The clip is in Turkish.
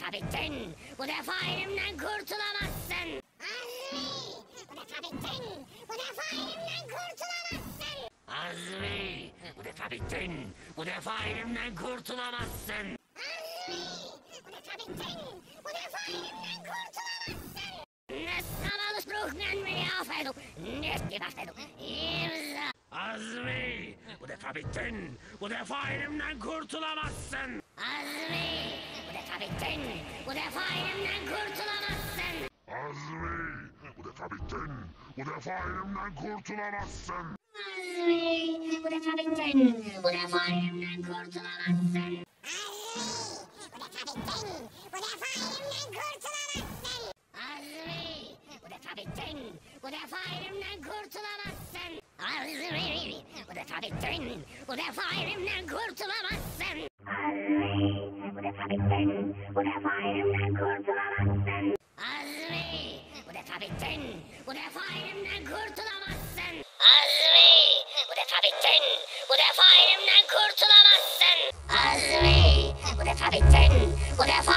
defa bittin. Bu defa elimden kurtulamazsın. Azmi, bu defa bittin. Bu defa elimden kurtulamazsın. Azmi, bu defa bittin. Bu defa elimden kurtulamazsın. Azmi, bu defa bittin. Bu defa elimden kurtulamazsın. Nesnamalı ruhnen beni affedin. Nesnamalı affedin. İmza. Azmi, bu defa bittin. Bu defa elimden kurtulamazsın. Azmi, bu defa bittin. Bu defa elimden kurtulamazsın. Azmi, bu defa bittin. Bu defa elimden kurtulamazsın. Azmi, bu defa bittin. Bu defa elimden kurtulamazsın. Azmi, bu defa bittin. Bu defa elimden kurtulamazsın. Azmi, bu defa bittin. Bu defa elimden kurtulamazsın. Azmi, bu defa bittin. Bu defa elimden kurtulamazsın. Azmi, bu defa bittin. Bu defa elimden kurtulamazsın. Azmi, bu defa bittin. Bu defa elimden kurtulamazsın. Azmi, bu defa bittin. Bu defa